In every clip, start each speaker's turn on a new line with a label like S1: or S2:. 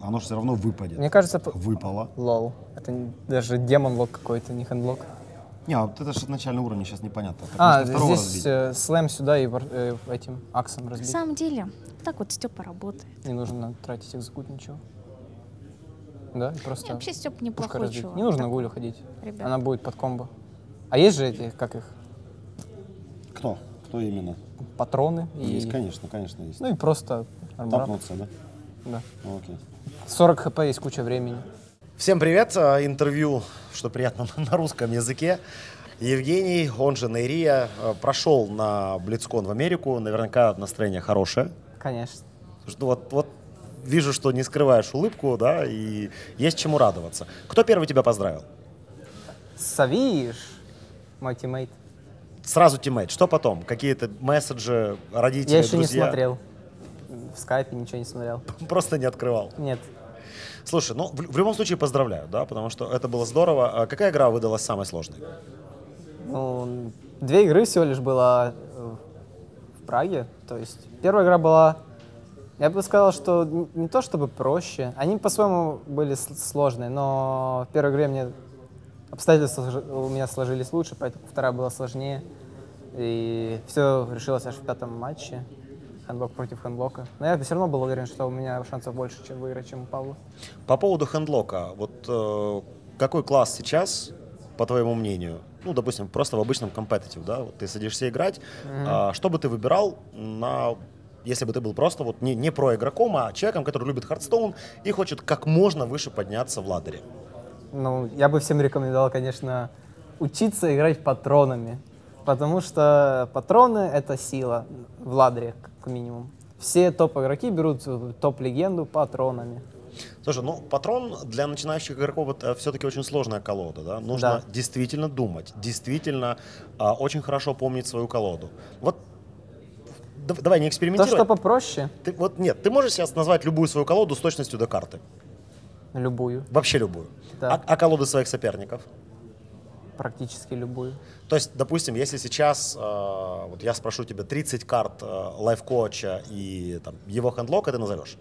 S1: Оно же все равно выпадет.
S2: Мне кажется,
S1: Выпало.
S2: лол. Это даже демон-лок какой-то, не хендлок.
S1: Не, вот это же начальный уровень, сейчас непонятно.
S2: Так здесь слэм сюда и этим аксом разбить.
S3: На самом деле, так вот Степа работает.
S2: Не нужно тратить экзекут, ничего. Да, и просто
S3: Вообще Степа неплохой чувак.
S2: Не нужно
S3: такой.
S2: гулю ходить.
S3: Ребят.
S2: Она будет под комбо. А есть же эти, как их,
S1: Кто? Кто именно?
S2: патроны?
S1: Есть, конечно, конечно есть.
S2: Ну и просто армбрак.
S1: Тапнуться, да?
S2: Да.
S1: Ну, окей.
S2: 40 хп, есть куча времени.
S4: Всем привет! Интервью, что приятно, на русском языке. Евгений, он же Нейрия, прошел на Блицкон в Америку. Наверняка настроение хорошее.
S2: Конечно.
S4: Вот вижу, что не скрываешь улыбку, да, и есть чему радоваться. Кто первый тебя поздравил?
S2: Савиш, мой тиммейт.
S4: Сразу тиммейт. Что потом? Какие-то месседжи, родители,
S2: Я еще
S4: друзья?
S2: не смотрел. В скайпе ничего не смотрел.
S4: Просто не открывал.
S2: Нет.
S4: Слушай, ну в любом случае поздравляю, да, потому что это было здорово. А какая игра выдалась самой сложной?
S2: Ну, 2 игры всего лишь было в Праге. То есть первая игра была, я бы сказал, что не то чтобы проще. Они по-своему были сложные, но в первой игре мне обстоятельства у меня сложились лучше, поэтому вторая была сложнее. И все решилось аж в 5-м матче. Хендлок против хендлока. Но я все равно был уверен, что у меня шансов больше, чем выиграть, чем у Павла.
S4: По поводу хендлока, вот какой класс сейчас, по твоему мнению, ну, допустим, просто в обычном компетитив, да, вот ты садишься играть, что бы ты выбирал если бы ты был просто вот не про игроком, а человеком, который любит Hearthstone и хочет как можно выше подняться в ладере?
S2: Ну, я бы всем рекомендовал, конечно, учиться играть патронами, потому что патроны — это сила в ладере, как минимум. Все топ-игроки берут топ-легенду патронами.
S4: Слушай, ну патрон для начинающих игроков это все-таки очень сложная колода, да? Нужно действительно думать, действительно очень хорошо помнить свою колоду. Вот давай не экспериментируй.
S2: То, что попроще.
S4: Ты можешь сейчас назвать любую свою колоду с точностью до карты?
S2: Любую.
S4: Вообще любую.
S2: Да.
S4: А колоды своих соперников?
S2: Практически любую.
S4: То есть, допустим, если сейчас вот я спрошу тебя 30 карт лайф-коуча и там, его хендлока, ты назовешь?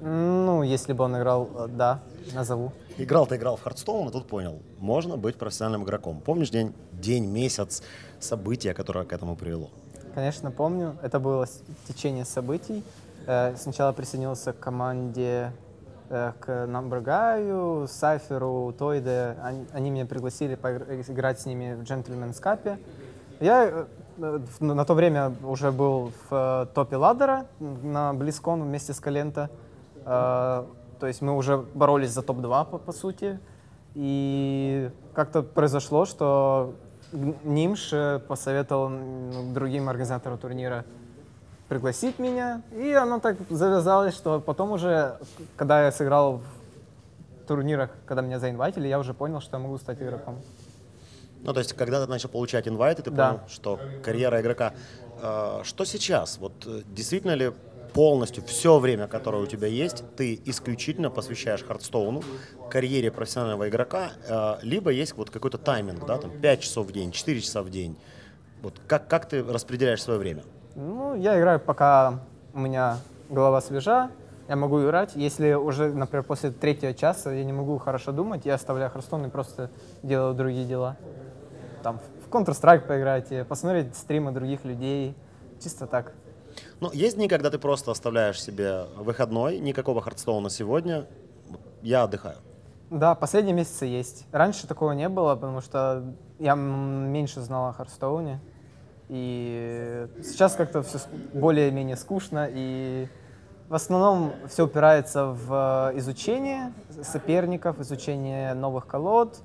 S2: Ну, если бы он играл, да, назову.
S4: Играл в Hearthstone, и тут понял, можно быть профессиональным игроком. Помнишь день, месяц, события, которое к этому привело?
S2: Конечно, помню. Это было течение событий. Сначала присоединился к команде, к Намбергаю, Сайферу, Тойде. Они меня пригласили поиграть с ними в Gentleman's Cup. Я на то время уже был в топе ладдера на Блицкон вместе с Калента. То есть мы уже боролись за топ-2, по сути. И как-то произошло, что Нимш посоветовал другим организаторам турнира пригласить меня. И оно так завязалось, что потом уже, когда я сыграл в турнирах, когда меня заинвайтили, я уже понял, что я могу стать игроком.
S4: Ну, то есть, когда ты начал получать инвайты, ты понял, что карьера игрока. Что сейчас? Вот действительно ли полностью все время, которое у тебя есть, ты исключительно посвящаешь Hearthstone, карьере профессионального игрока, либо есть вот какой-то тайминг, да, там 5 часов в день, 4 часа в день. Вот как ты распределяешь свое время?
S2: Ну, я играю, пока у меня голова свежа, я могу играть. Если уже, например, после 3-го часа я не могу хорошо думать, я оставляю Hearthstone и просто делаю другие дела. Там в Counter-Strike поиграть, посмотреть стримы других людей, чисто так.
S4: Ну, есть дни, когда ты просто оставляешь себе выходной, никакого Hearthstone сегодня, я отдыхаю.
S2: Да, последние месяцы есть. Раньше такого не было, потому что я меньше знал о Hearthstone. И сейчас как-то все более-менее скучно. И в основном все упирается в изучение соперников, изучение новых колод,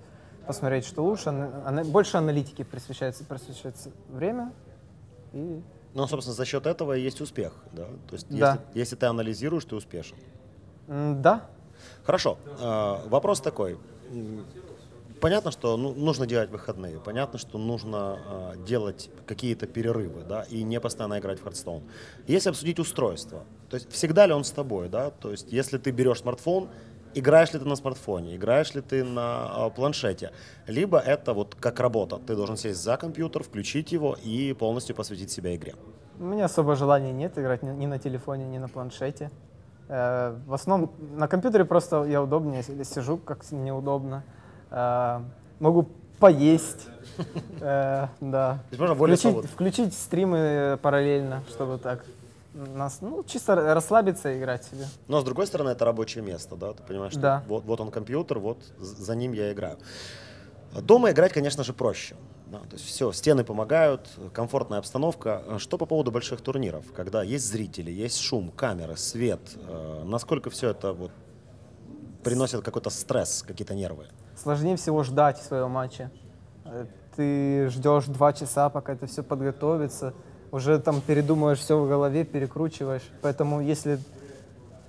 S2: посмотреть, что лучше. Больше аналитики присвящается время. И...
S4: Ну, собственно, за счет этого и есть успех, да? То есть,
S2: Да.
S4: если ты анализируешь, ты успешен.
S2: Да.
S4: Хорошо. Вопрос такой. Понятно, что нужно делать выходные, понятно, что нужно делать какие-то перерывы, да, и не постоянно играть в Hearthstone. Если обсудить устройство, то есть всегда ли он с тобой, да? То есть если ты берешь смартфон, играешь ли ты на смартфоне, играешь ли ты на планшете, либо это вот как работа, ты должен сесть за компьютер, включить его и полностью посвятить себя игре.
S2: У меня особо желания нет играть ни на телефоне, ни на планшете. В основном на компьютере просто я удобнее сижу, как неудобно. Могу поесть. Да.
S4: То есть можно более свободно.
S2: Включить стримы параллельно, чтобы так чисто расслабиться и играть себе.
S4: Но с другой стороны, это рабочее место, да? Ты понимаешь, что
S2: Да.
S4: вот он компьютер, вот за ним я играю. Дома играть, конечно же, проще. Да, то есть все, стены помогают, комфортная обстановка. Что по поводу больших турниров, когда есть зрители, есть шум, камеры, свет, насколько все это вот приносит какой-то стресс, какие-то нервы?
S2: Сложнее всего ждать своего матча. Ты ждешь 2 часа, пока это все подготовится, уже там передумываешь все в голове, перекручиваешь. Поэтому если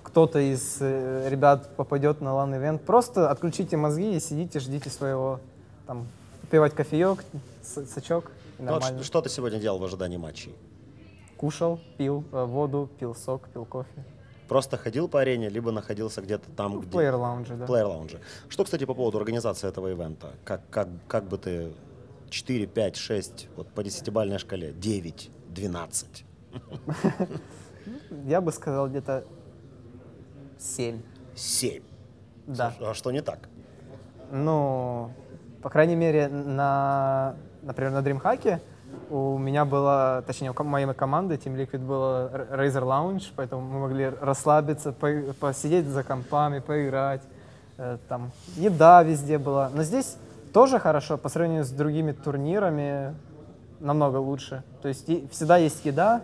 S2: кто-то из ребят попадет на LAN-ивент, просто отключите мозги и сидите, ждите своего, там, пивать кофеек, сачок, и
S4: Ну, вот
S2: нормально.
S4: что ты сегодня делал в ожидании матчей?
S2: Кушал, пил воду, пил сок, пил кофе.
S4: Просто ходил по арене, либо находился где-то там,
S2: В
S4: где...
S2: плеер-лаунже, да.
S4: Плеер-лаунже. Что, кстати, по поводу организации этого ивента? Как бы ты 4, 5, 6, вот по 10-бальной шкале, 9, 12?
S2: Я бы сказал где-то 7.
S4: 7.
S2: Да.
S4: А что не так?
S2: Ну, по крайней мере, например, на DreamHack'е у меня было, точнее, у моей команды Team Liquid было Razer Lounge, поэтому мы могли расслабиться, посидеть за компами, поиграть. Там еда везде была. Но здесь тоже хорошо, по сравнению с другими турнирами намного лучше. То есть всегда есть еда,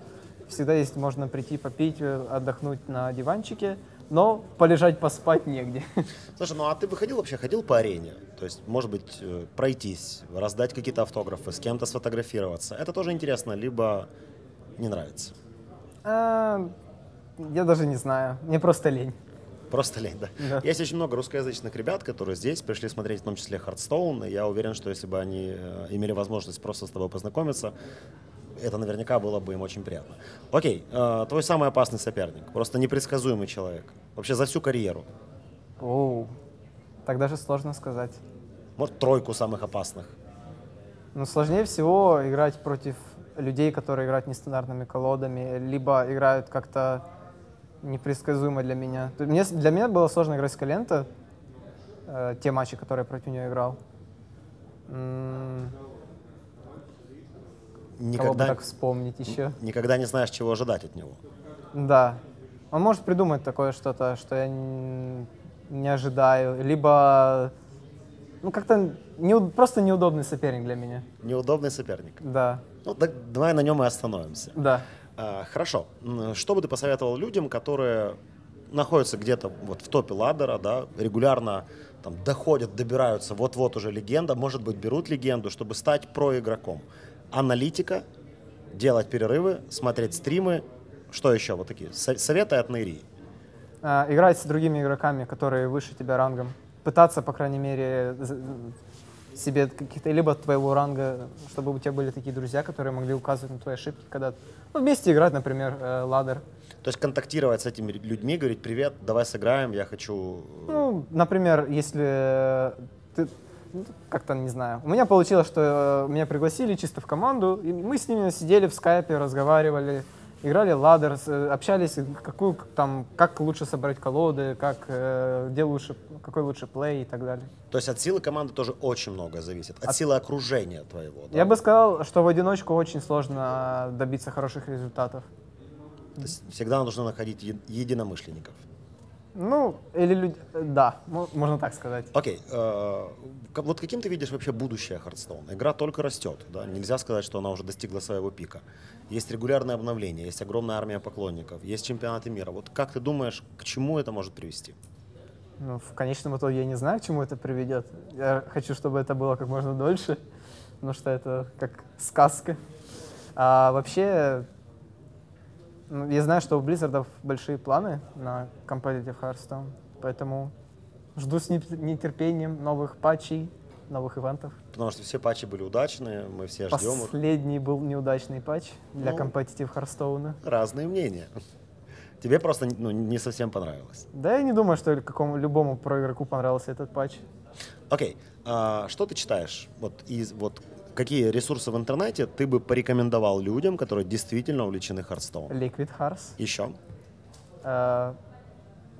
S2: всегда есть, можно прийти попить, отдохнуть на диванчике, но полежать, поспать негде.
S4: Слушай, ну а ты ходил по арене? То есть, может быть, пройтись, раздать какие-то автографы, с кем-то сфотографироваться. Это тоже интересно, либо не нравится?
S2: Я даже не знаю, мне просто лень.
S4: Просто лень, да?
S2: Да.
S4: Есть очень много русскоязычных ребят, которые здесь пришли смотреть, в том числе Hearthstone, и я уверен, что если бы они имели возможность просто с тобой познакомиться, это наверняка было бы им очень приятно. Окей, твой самый опасный соперник, просто непредсказуемый человек, вообще за всю карьеру.
S2: Оу, так даже сложно сказать.
S4: Может, 3 самых опасных.
S2: Но сложнее всего играть против людей, которые играют нестандартными колодами, либо играют как-то непредсказуемо для меня. Для меня было сложно играть с Калента, те матчи, которые я против нее играл. Кого бы так вспомнить еще?
S4: Никогда не знаешь, чего ожидать от него.
S2: Да. Он может придумать такое что-то, что я не ожидаю, либо как-то просто неудобный соперник для меня.
S4: Неудобный соперник.
S2: Да.
S4: Ну, так давай на нем и остановимся.
S2: Да.
S4: Хорошо. Что бы ты посоветовал людям, которые находятся где-то вот в топе ладдера, да, регулярно там доходят, добираются, вот-вот уже легенда, может быть, берут легенду, чтобы стать проигроком? Аналитика, делать перерывы, смотреть стримы. Что еще? Вот такие советы от Нейрии.
S2: Играть с другими игроками, которые выше тебя рангом. Пытаться, по крайней мере, себе каких-то, либо твоего ранга, чтобы у тебя были такие друзья, которые могли указывать на твои ошибки, когда вместе играть, например, ладдер.
S4: То есть контактировать с этими людьми, говорить: привет, давай сыграем, я хочу...
S2: Ну, например, если ты, как-то, не знаю, у меня получилось, что меня пригласили чисто в команду, и мы с ними сидели в скайпе, разговаривали, играли ладдер, общались, как лучше собрать колоды, какой лучше плей и так далее.
S4: То есть от силы команды тоже очень многое зависит, от силы окружения твоего. Да?
S2: Я бы сказал, что в одиночку очень сложно добиться хороших результатов.
S4: То есть всегда нужно находить единомышленников.
S2: Ну, да, можно так сказать.
S4: Окей. Вот каким ты видишь вообще будущее Hearthstone? Игра только растет, да? Нельзя сказать, что она уже достигла своего пика. Есть регулярные обновления, есть огромная армия поклонников, есть чемпионаты мира. Вот как ты думаешь, к чему это может привести?
S2: Ну, в конечном итоге я не знаю, к чему это приведет. Я хочу, чтобы это было как можно дольше, потому что это как сказка. А вообще, я знаю, что у Blizzard большие планы на Competitive Hearthstone, поэтому жду с нетерпением новых патчей, новых ивентов.
S4: Потому что все патчи были удачные, мы все ждем их.
S2: Последний был неудачный патч для Competitive Hearthstone.
S4: Разные мнения. Тебе просто не совсем понравилось.
S2: Да, я не думаю, что любому проигроку понравился этот патч.
S4: Окей. Что ты читаешь? Какие ресурсы в интернете ты бы порекомендовал людям, которые действительно увлечены Hearthstone?
S2: Liquid Hearts.
S4: Еще?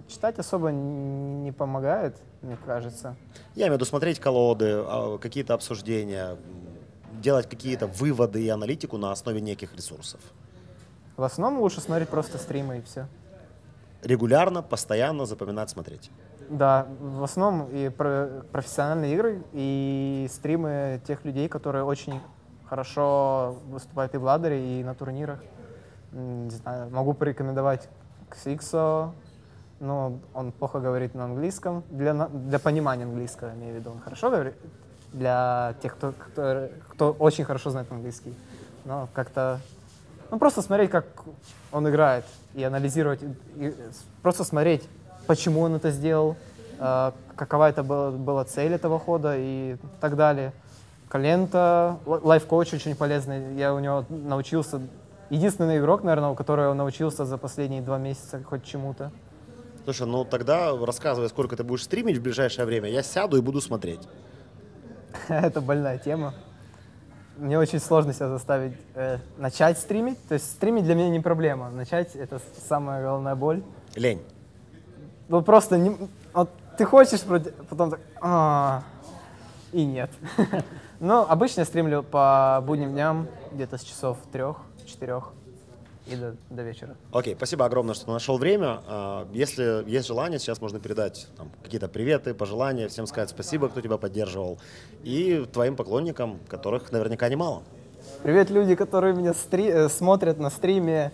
S2: читать особо не помогает, мне кажется.
S4: Я имею в виду смотреть колоды, какие-то обсуждения, делать какие-то выводы и аналитику на основе неких ресурсов.
S2: В основном лучше смотреть просто стримы и все.
S4: Регулярно, постоянно запоминать, смотреть.
S2: Да, в основном и профессиональные игры, и стримы тех людей, которые очень хорошо выступают и в ладере, и на турнирах. Не знаю, могу порекомендовать Xixo, но он плохо говорит на английском. Для понимания английского, имею в виду, он хорошо говорит. Для тех, кто очень хорошо знает английский. Но как-то... Ну, просто смотреть, как он играет, и анализировать, и просто смотреть, почему он это сделал, какова это была цель этого хода и так далее. Калента, лайф-коуч очень полезный, я у него научился, единственный игрок, наверное, у которого научился за последние 2 месяца хоть чему-то.
S4: Слушай, ну тогда рассказывай, сколько ты будешь стримить в ближайшее время, я сяду и буду смотреть.
S2: Это больная тема. Мне очень сложно себя заставить начать стримить. То есть стримить для меня не проблема. Начать — это самая головная боль.
S4: Лень.
S2: Ну просто вот ты хочешь, потом так... и нет. Ну, обычно я стримлю по будним дням, где-то с часов 3-4 и до вечера.
S4: Окей, спасибо огромное, что ты нашел время. Если есть желание, сейчас можно передать там какие-то приветы, пожелания, всем сказать спасибо, кто тебя поддерживал, и твоим поклонникам, которых наверняка немало.
S2: Привет, люди, которые меня смотрят на стриме.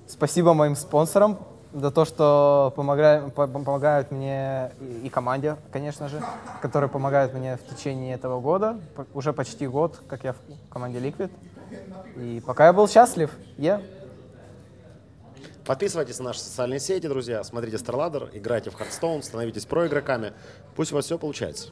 S2: Спасибо моим спонсорам за то, что помогают мне и команде, конечно же, которые помогают мне в течение этого года. Уже почти год, как я в команде Liquid. И пока я был счастлив,
S4: Подписывайтесь на наши социальные сети, друзья, смотрите StarLadder, играйте в Hearthstone, становитесь проигроками. Пусть у вас все получается.